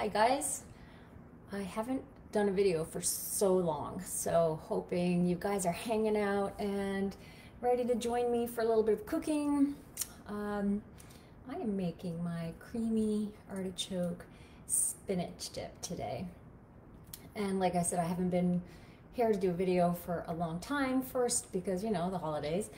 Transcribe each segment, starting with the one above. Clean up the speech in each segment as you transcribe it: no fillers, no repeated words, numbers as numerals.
Hi guys, I haven't done a video for so long, so hoping you guys are hanging out and ready to join me for a little bit of cooking. I am making my creamy artichoke spinach dip today. And like I said, I haven't been here to do a video for a long time. First, because you know, the holidays,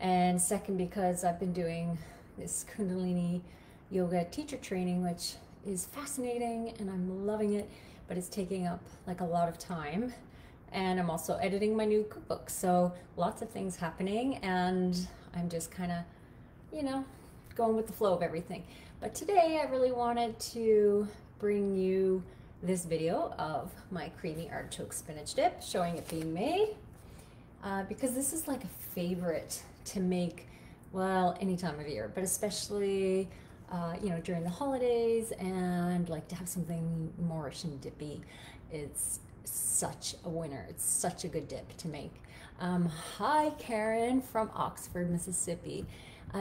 and second, because I've been doing this Kundalini yoga teacher training, which is fascinating and I'm loving it, but it's taking up like a lot of time. And I'm also editing my new cookbook, so lots of things happening, and I'm just kind of, you know, going with the flow of everything. But today I really wanted to bring you this video of my creamy artichoke spinach dip, showing it being made, because this is like a favorite to make, well, any time of year, but especially you know, during the holidays, and like to have something moorish and dippy. It's such a winner. It's such a good dip to make. Hi Karen from Oxford, Mississippi.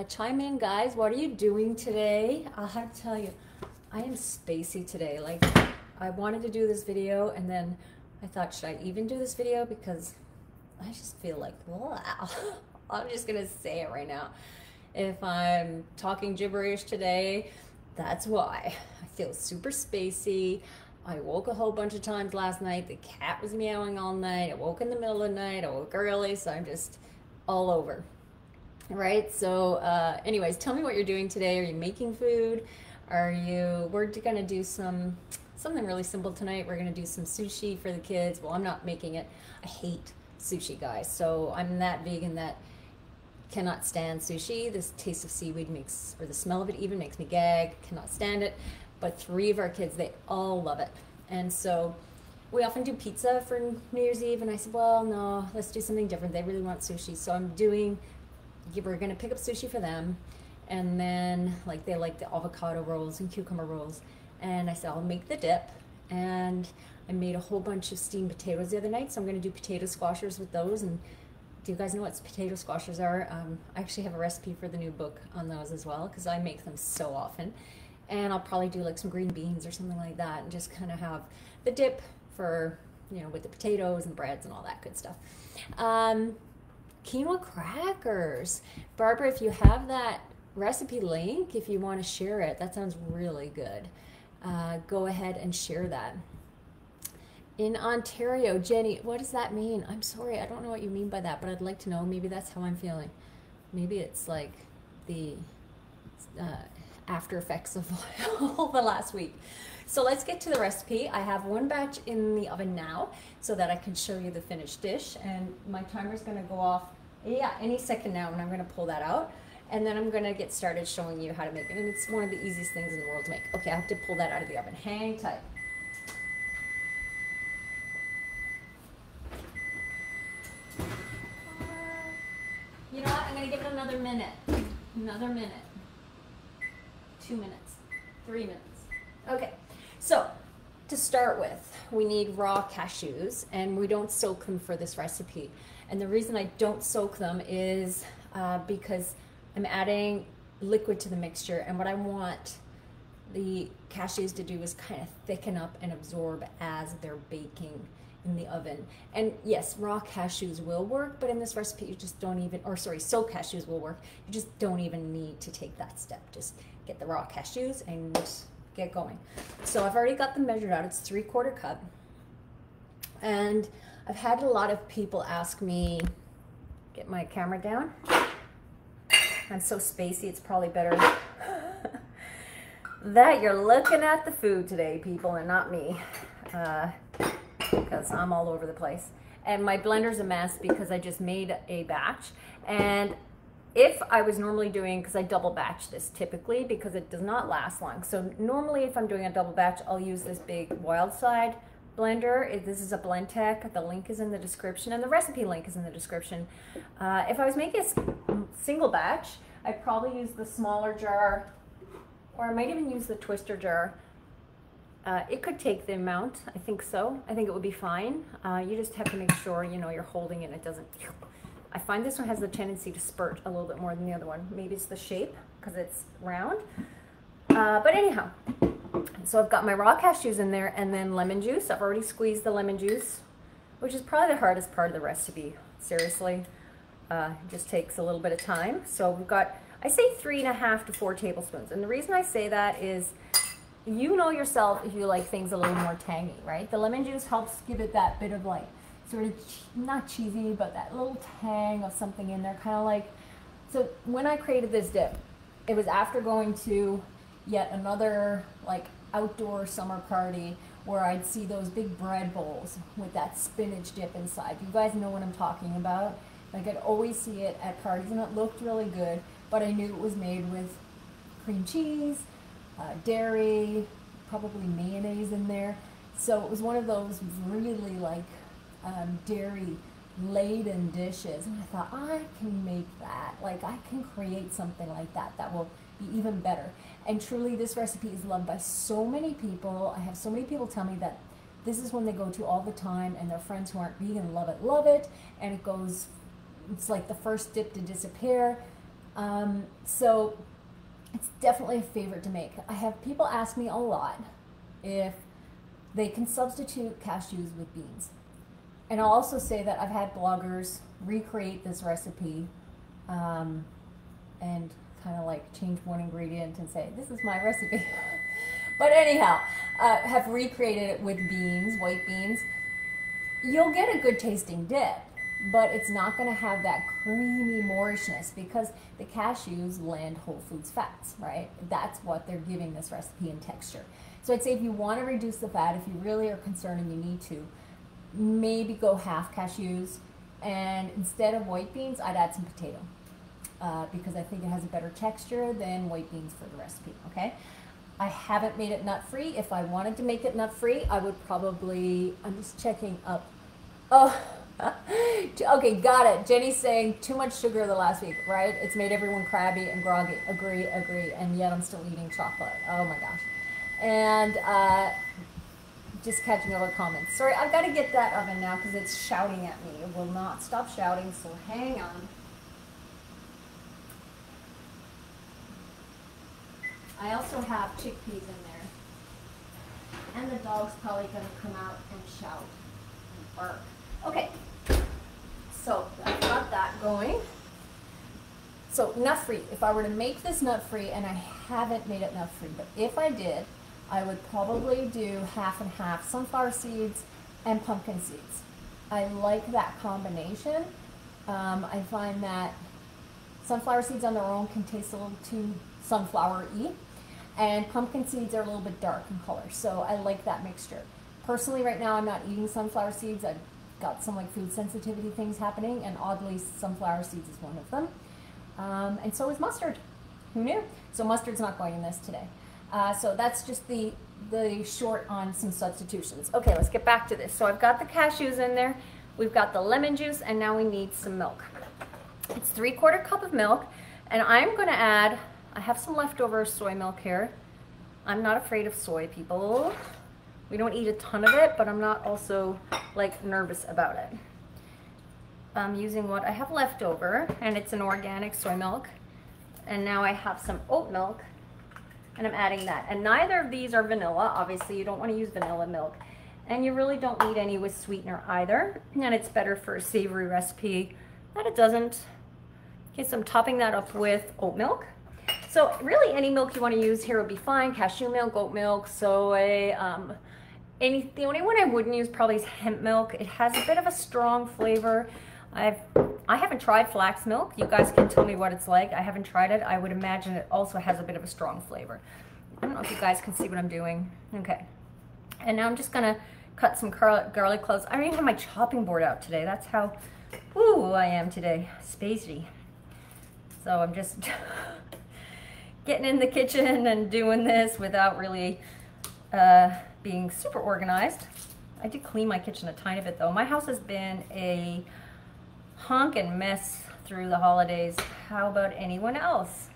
Chime in guys, what are you doing today? I'll have to tell you, I am spacey today. Like, I wanted to do this video and then I thought, should I even do this video? Because I just feel like, wow. I'm just gonna say it right now. If I'm talking gibberish today, that's why. I feel super spacey. I woke a whole bunch of times last night. The cat was meowing all night. I woke in the middle of the night. I woke early, so I'm just all over. Right? So anyways, tell me what you're doing today. Are you making food? We're gonna do something really simple tonight. We're gonna do some sushi for the kids. Well, I'm not making it. I hate sushi, guys. So I'm that vegan that cannot stand sushi. This taste of seaweed makes, or the smell of it even, makes me gag. Cannot stand it. But 3 of our kids, they all love it. And so we often do pizza for New Year's Eve, and I said, well, no, let's do something different. They really want sushi. So we're gonna pick up sushi for them. And then like they like the avocado rolls and cucumber rolls. And I said, I'll make the dip. And I made a whole bunch of steamed potatoes the other night. So I'm gonna do potato squashers with those. And do you guys know what potato squashers are? I actually have a recipe for the new book on those as well, because I make them so often. And I'll probably do like some green beans or something like that, and just kind of have the dip for, you know, with the potatoes and breads and all that good stuff. Quinoa crackers. Barbara, if you have that recipe link, if you want to share it, that sounds really good. Go ahead and share that. In Ontario, Jenny, what does that mean? I'm sorry, I don't know what you mean by that, but I'd like to know. Maybe that's how I'm feeling. Maybe it's like the after effects of all the last week. So let's get to the recipe. I have 1 batch in the oven now so that I can show you the finished dish. And my timer's gonna go off, yeah, any second now, and I'm gonna pull that out. And then I'm gonna get started showing you how to make it. And it's one of the easiest things in the world to make. Okay, I have to pull that out of the oven. Hang tight. You know what? I'm gonna give it another minute. Another minute. 2 minutes. 3 minutes. Okay. So to start with, we need raw cashews, and we don't soak them for this recipe. And the reason I don't soak them is because I'm adding liquid to the mixture, and what I want the cashews to do is kind of thicken up and absorb as they're baking in the oven. And yes, raw cashews will work, but in this recipe you just don't even, or sorry, soaked cashews will work. You just don't even need to take that step. Just get the raw cashews and just get going. So I've already got them measured out. It's 3/4 cup. And I've had a lot of people ask me, get my camera down. I'm so spacey, it's probably better that you're looking at the food today, people, and not me. Because I'm all over the place. And my blender's a mess because I just made a batch. And if I was normally doing, because I double batch this typically because it does not last long. So normally if I'm doing a double batch, I'll use this big Wild Side blender. This is a Blendtec. The link is in the description, and the recipe link is in the description. If I was making a single batch, I'd probably use the smaller jar, or I might even use the twister jar. It could take the amount, I think so. I think it would be fine. You just have to make sure, you know, you're holding it and it doesn't. I find this one has the tendency to spurt a little bit more than the other one. Maybe it's the shape because it's round. But anyhow, So I've got my raw cashews in there, and then lemon juice. I've already squeezed the lemon juice, which is probably the hardest part of the recipe. Seriously, it just takes a little bit of time. So we've got, I say 3.5 to 4 tablespoons. And the reason I say that is, you know yourself if you like things a little more tangy, right? The lemon juice helps give it that bit of like, sort of, not cheesy, but that little tang of something in there, kind of like, so when I created this dip, it was after going to yet another like outdoor summer party where I'd see those big bread bowls with that spinach dip inside. You guys know what I'm talking about. Like, I'd always see it at parties and it looked really good, but I knew it was made with cream cheese, dairy, probably mayonnaise in there. So it was one of those really like dairy laden dishes, and I thought, I can make that. Like, I can create something like that that will be even better. And truly, this recipe is loved by so many people. I have so many people tell me that this is one they go to all the time, and their friends who aren't vegan love it, and it goes, it's like the first dip to disappear. So it's definitely a favorite to make. I have people ask me a lot if they can substitute cashews with beans. And I'll also say that I've had bloggers recreate this recipe and kind of like change one ingredient and say, this is my recipe. But anyhow, have recreated it with beans, white beans. You'll get a good tasting dip, but it's not going to have that creamy moorishness because the cashews land whole foods fats, right? That's what they're giving this recipe in texture. So I'd say if you want to reduce the fat, if you really are concerned and you need to, maybe go half cashews, and instead of white beans, I'd add some potato because I think it has a better texture than white beans for the recipe, okay? I haven't made it nut-free. If I wanted to make it nut-free, I would probably, I'm just checking up. Oh, okay, got it. Jenny's saying too much sugar the last week, right? It's made everyone crabby and groggy. Agree, and yet I'm still eating chocolate. Oh my gosh. And just catching over comments. Sorry, I've got to get that oven now because it's shouting at me. It will not stop shouting, so hang on. I also have chickpeas in there. And the dog's probably going to come out and shout and bark. Okay, so I've got that going. So nut-free, if I were to make this nut-free, and I haven't made it nut-free, but if I did, I would probably do half and half, sunflower seeds and pumpkin seeds. I like that combination. I find that sunflower seeds on their own can taste a little too sunflower-y, and pumpkin seeds are a little bit dark in color, so I like that mixture. Personally, right now, I'm not eating sunflower seeds. I've got some like food sensitivity things happening, and oddly, sunflower seeds is one of them. And so is mustard. Who knew? So mustard's not going in this today. So that's just the short on some substitutions. Okay, let's get back to this. So I've got the cashews in there, we've got the lemon juice, and now we need some milk. It's 3/4 cup of milk, and I'm gonna add, I have some leftover soy milk here. I'm not afraid of soy, people. We don't eat a ton of it, but I'm not also like nervous about it. I'm using what I have left over, and it's an organic soy milk. And now I have some oat milk, and I'm adding that. And neither of these are vanilla. Obviously, you don't want to use vanilla milk. And you really don't need any with sweetener either. And it's better for a savory recipe that it doesn't. Okay, so I'm topping that up with oat milk. So really any milk you want to use here would be fine. Cashew milk, oat milk, soy, the only one I wouldn't use probably is hemp milk. It has a bit of a strong flavor. I haven't tried flax milk. You guys can tell me what it's like. I haven't tried it. I would imagine it also has a bit of a strong flavor. I don't know if you guys can see what I'm doing. Okay. And now I'm just gonna cut some garlic cloves. I don't even have my chopping board out today. That's how woo I am today. Spacey. So I'm just getting in the kitchen and doing this without really being super organized. I did clean my kitchen a tiny bit though. My house has been a honkin' mess through the holidays. How about anyone else?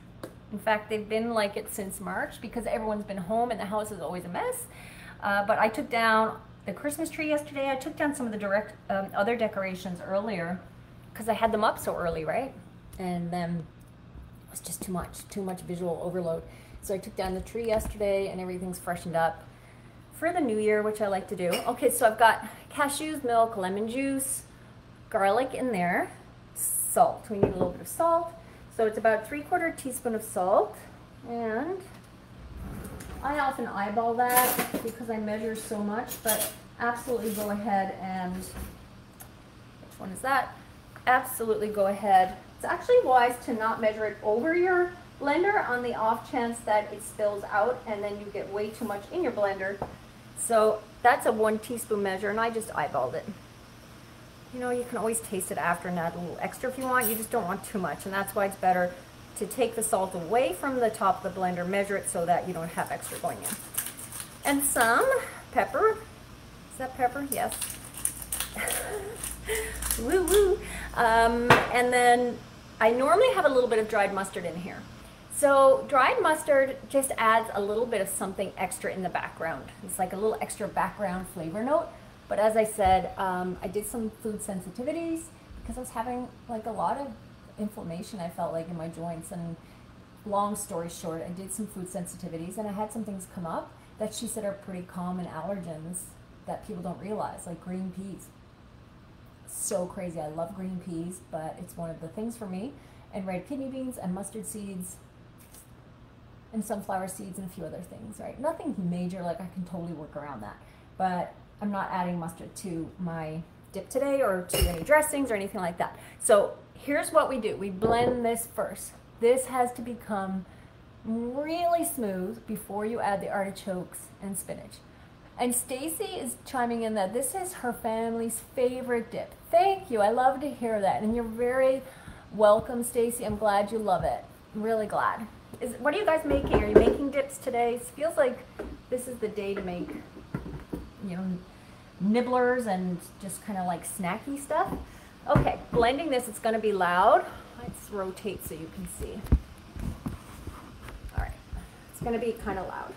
In fact, they've been like it since March because everyone's been home and the house is always a mess. But I took down the Christmas tree yesterday. I took down some of the other decorations earlier because I had them up so early, right? And then it was just too much visual overload. So I took down the tree yesterday and everything's freshened up for the new year, which I like to do. Okay, so I've got cashews, milk, lemon juice, garlic in there, salt. We need a little bit of salt. So it's about 3/4 teaspoon of salt, and I often eyeball that because I measure so much, but absolutely go ahead and, which one is that? Absolutely go ahead. It's actually wise to not measure it over your blender on the off chance that it spills out and then you get way too much in your blender. So that's a 1 teaspoon measure, and I just eyeballed it. You know, you can always taste it after and add a little extra if you want. You just don't want too much, and that's why it's better to take the salt away from the top of the blender, measure it so that you don't have extra going in. And some pepper. Is that pepper? Yes. Woo woo. And then I normally have a little bit of dried mustard in here. So dried mustard just adds a little bit of something extra in the background. It's like a little extra background flavor note. But as I said, I did some food sensitivities because I was having like a lot of inflammation, I felt like, in my joints. And long story short, I did some food sensitivities and I had some things come up that she said are pretty common allergens that people don't realize, like green peas. So crazy. I love green peas, but it's one of the things for me. And red kidney beans and mustard seeds and sunflower seeds and a few other things, right? Nothing major, like I can totally work around that. But I'm not adding mustard to my dip today or to any dressings or anything like that. So here's what we do. We blend this first. This has to become really smooth before you add the artichokes and spinach. And Stacy is chiming in that this is her family's favorite dip. Thank you. I love to hear that. And you're very welcome, Stacy. I'm glad you love it. I'm really glad. What are you guys making? Are you making dips today? It feels like this is the day to make, you know, nibblers and just kind of like snacky stuff. Okay, blending this, it's going to be loud. Let's rotate so you can see. All right, it's going to be kind of loud.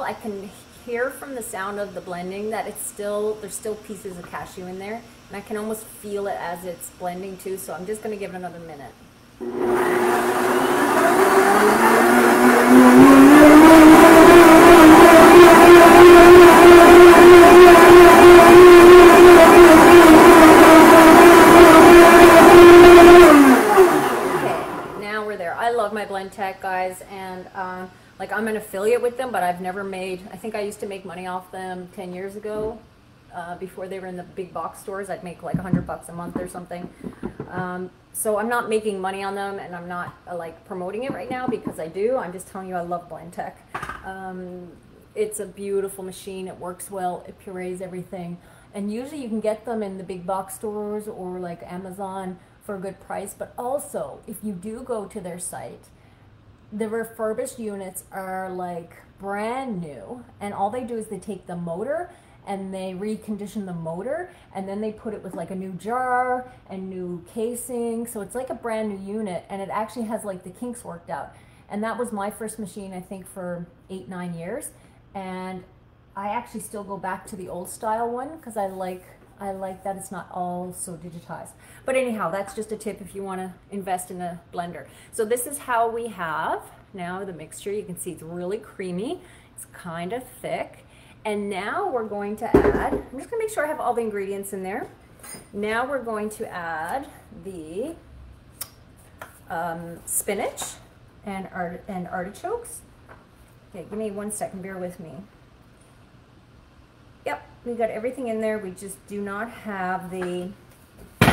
I can hear from the sound of the blending that it's still, there's still pieces of cashew in there, and I can almost feel it as it's blending too, so I'm just going to give it another minute. Okay, now we're there. I love my Blend Tech, guys, and like, I'm an affiliate with them, but I've never made, I think I used to make money off them 10 years ago. Before they were in the big box stores, I'd make like $100 a month or something. So I'm not making money on them, and I'm not like promoting it right now because I do. I'm just telling you I love Blend Tech. It's a beautiful machine. It works well. It purees everything. And usually you can get them in the big box stores or like Amazon for a good price. But also, if you do go to their site, the refurbished units are like brand new, and all they do is they take the motor and they recondition the motor, and then they put it with like a new jar and new casing, so it's like a brand new unit, and it actually has like the kinks worked out. And that was my first machine, I think, for 8-9 years, and I actually still go back to the old style one because I like that it's not all so digitized. But anyhow, that's just a tip if you want to invest in a blender. So this is how we have now the mixture. You can see it's really creamy. It's kind of thick. And now we're going to add, I'm just going to make sure I have all the ingredients in there. Now we're going to add the spinach and artichokes. Okay, give me 1 second, bear with me. Yep, we got everything in there. We just do not have the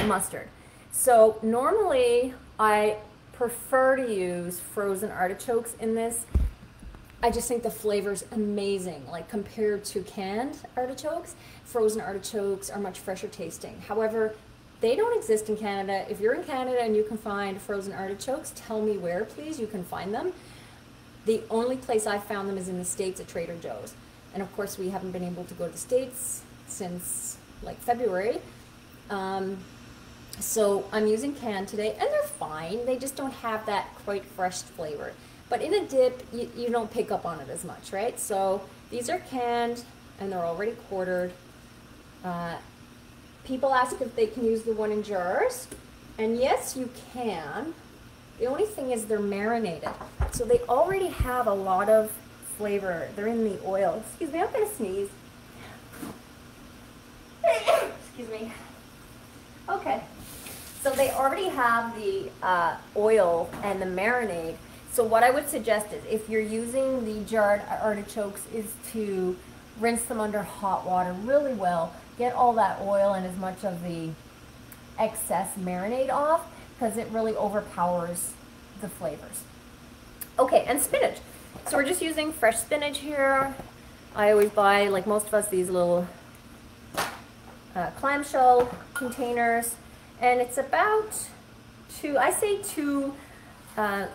mustard. So normally I prefer to use frozen artichokes in this. I just think the flavor's amazing. Like, compared to canned artichokes, frozen artichokes are much fresher tasting. However, they don't exist in Canada. If you're in Canada and you can find frozen artichokes, tell me where, please, you can find them. The only place I found them is in the States at Trader Joe's. And of course, we haven't been able to go to the States since like February. So I'm using canned today, and they're fine. They just don't have that quite fresh flavor. But in a dip, you don't pick up on it as much, right? So these are canned, and they're already quartered. People ask if they can use the one in jars, and yes, you can. The only thing is they're marinated. So they already have a lot of flavor. They're in the oil. Excuse me, I'm gonna sneeze. Excuse me. Okay. So they already have the oil and the marinade. So what I would suggest is, if you're using the jarred artichokes, is to rinse them under hot water really well. Get all that oil and as much of the excess marinade off, because it really overpowers the flavors. Okay, and spinach. So we're just using fresh spinach here. I always buy, like most of us, these little clamshell containers, and it's about two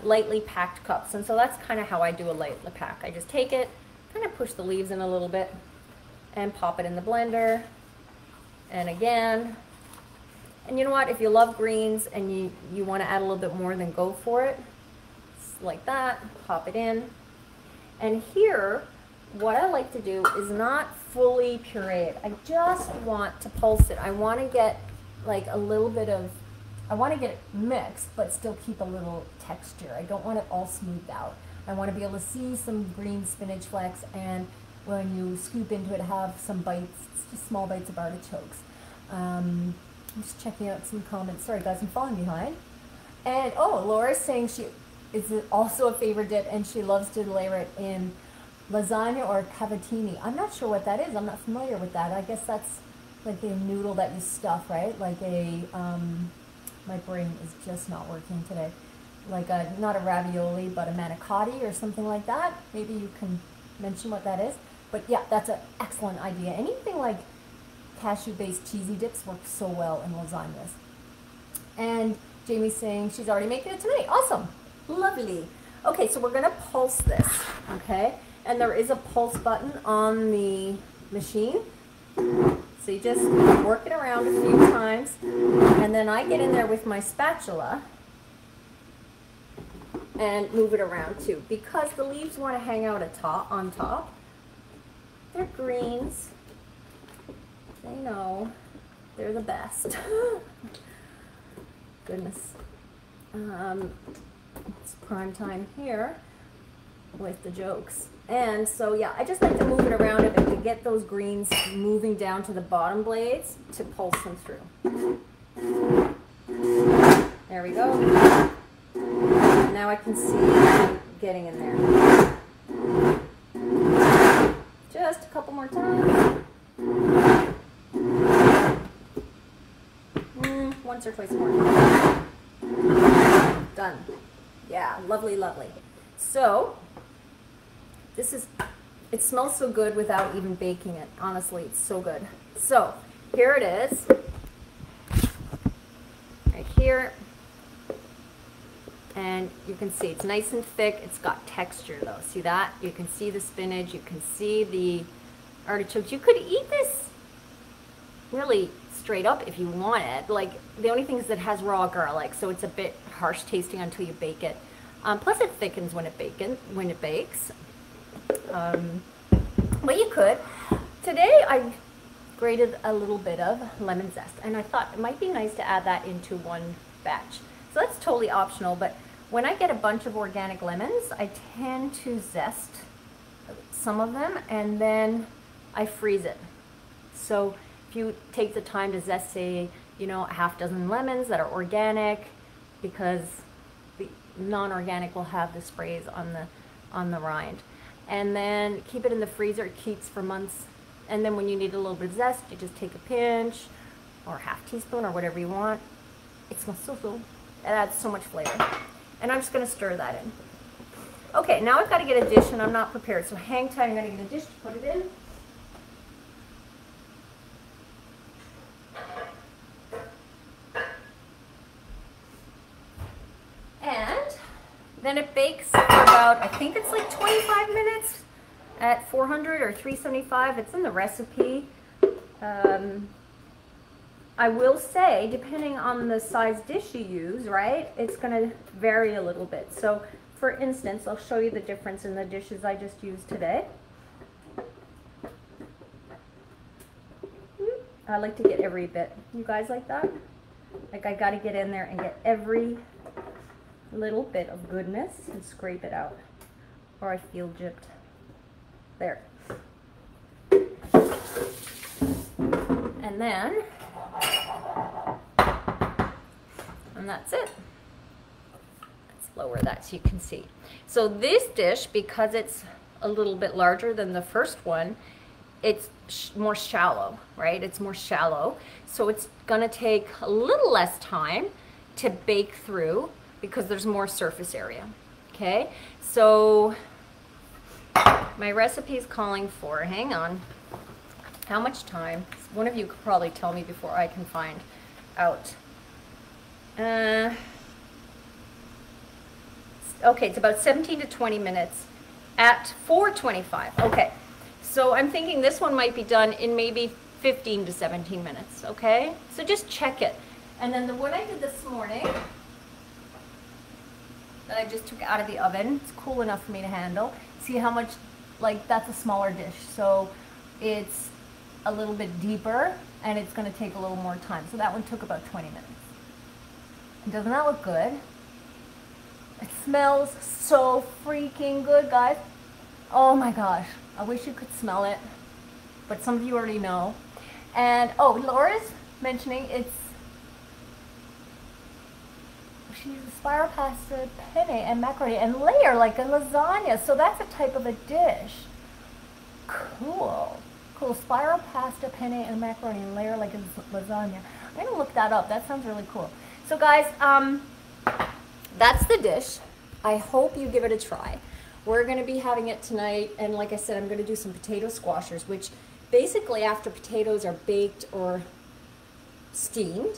lightly packed cups, and so that's kind of how I do a lightly pack. I just take it, kind of push the leaves in a little bit, and pop it in the blender. And again, and you know what, if you love greens and you want to add a little bit more, then go for it. Just like that, pop it in. And here, what I like to do is not fully puree it. I just want to pulse it. I want to get like a little bit of, I want to get it mixed, but still keep a little texture. I don't want it all smoothed out. I want to be able to see some green spinach flecks, and when you scoop into it, have some bites, just small bites of artichokes. I'm just checking out some comments. Sorry guys, I'm falling behind. And oh, Laura's saying she is also a favorite dip, and she loves to layer it in lasagna or cavatelli. I'm not sure what that is. I'm not familiar with that. I guess that's like a noodle that you stuff, right? Like a, my brain is just not working today. Like a, not a ravioli, but a manicotti or something like that. Maybe you can mention what that is. But yeah, that's an excellent idea. Anything like cashew-based cheesy dips work so well in lasagnas. And Jamie's saying she's already making it tonight. Awesome. Lovely. Okay, so we're going to pulse this, okay? And there is a pulse button on the machine. So you just work it around a few times, and then I get in there with my spatula and move it around too, because the leaves want to hang out on top. They're greens. They know they're the best. Goodness. It's prime time here with the jokes. And so yeah, I just like to move it around a bit to get those greens moving down to the bottom blades to pulse them through. There we go. Now I can see getting in there. Just a couple more times. Once or twice more. Done. Yeah, lovely, lovely. So, this is, it smells so good without even baking it. Honestly, it's so good. So, here it is. Right here. And you can see it's nice and thick. It's got texture though. See that? You can see the spinach. You can see the artichokes. You could eat this really straight up if you wanted. Like, the only thing is that it has raw garlic, so it's a bit harsh tasting until you bake it. Plus it thickens when it bakes. But you could. Today I grated a little bit of lemon zest, and I thought it might be nice to add that into one batch. So that's totally optional, but when I get a bunch of organic lemons, I tend to zest some of them, and then I freeze it. So if you take the time to zest, say, you know, a half dozen lemons that are organic, because the non-organic will have the sprays on the rind, and then keep it in the freezer. It keeps for months, and then when you need a little bit of zest, you just take a pinch or a half teaspoon or whatever you want. It smells so good. It adds so much flavor. And I'm just going to stir that in. Okay, now I've got to get a dish, and I'm not prepared, so hang tight. I'm going to get a dish to put it in. And then it bakes for about, I think it's like 25 minutes at 400 or 375. It's in the recipe. I will say, depending on the size dish you use, right, it's going to vary a little bit. So, for instance, I'll show you the difference in the dishes I just used today. I like to get every bit. You guys like that? Like, I got to get in there and get every little bit of goodness and scrape it out, or I feel gypped. There. And then, and that's it. Let's lower that so you can see. So this dish, because it's a little bit larger than the first one, it's more shallow, right? It's more shallow. So it's gonna take a little less time to bake through because there's more surface area, okay? So my recipe is calling for, hang on, how much time? One of you could probably tell me before I can find out. Okay, it's about 17 to 20 minutes at 425. Okay, so I'm thinking this one might be done in maybe 15 to 17 minutes, okay? So just check it. And then the one I did this morning, that I just took out of the oven, it's cool enough for me to handle. See how much, like, that's a smaller dish, so it's a little bit deeper and it's going to take a little more time. So that one took about 20 minutes. And doesn't that look good? It smells so freaking good, guys. Oh my gosh, I wish you could smell it, but some of you already know. And oh, Laura's mentioning she uses spiral pasta, penne, and macaroni, and layer like a lasagna. So that's a type of a dish. Cool. Cool. Spiral pasta, penne, and macaroni, and layer like a lasagna. I'm going to look that up. That sounds really cool. So guys, that's the dish. I hope you give it a try. We're going to be having it tonight, and like I said, I'm going to do some potato squashers, which basically after potatoes are baked or steamed,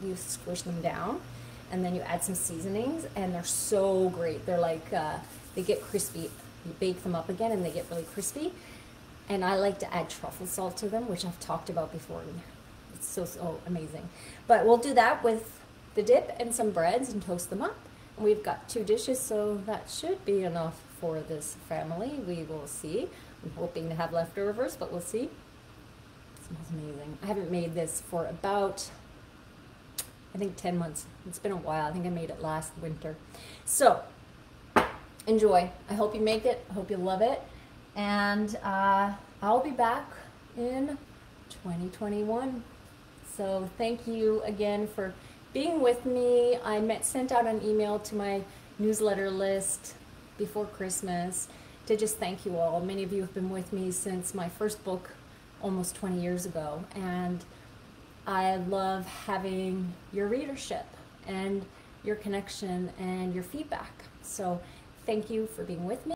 you squish them down, and then you add some seasonings, and they're so great. They're like, they get crispy. You bake them up again, and they get really crispy. And I like to add truffle salt to them, which I've talked about before. It's so amazing. But we'll do that with the dip and some breads and toast them up. And we've got 2 dishes, so that should be enough for this family. We will see. I'm hoping to have leftovers, but we'll see. It smells amazing. I haven't made this for about, I think, 10 months. It's been a while. I think I made it last winter. So enjoy. I hope you make it. I hope you love it. And I'll be back in 2021. So thank you again for being with me. I sent out an email to my newsletter list before Christmas to just thank you all. Many of you have been with me since my first book almost 20 years ago. And I love having your readership and your connection and your feedback. So thank you for being with me.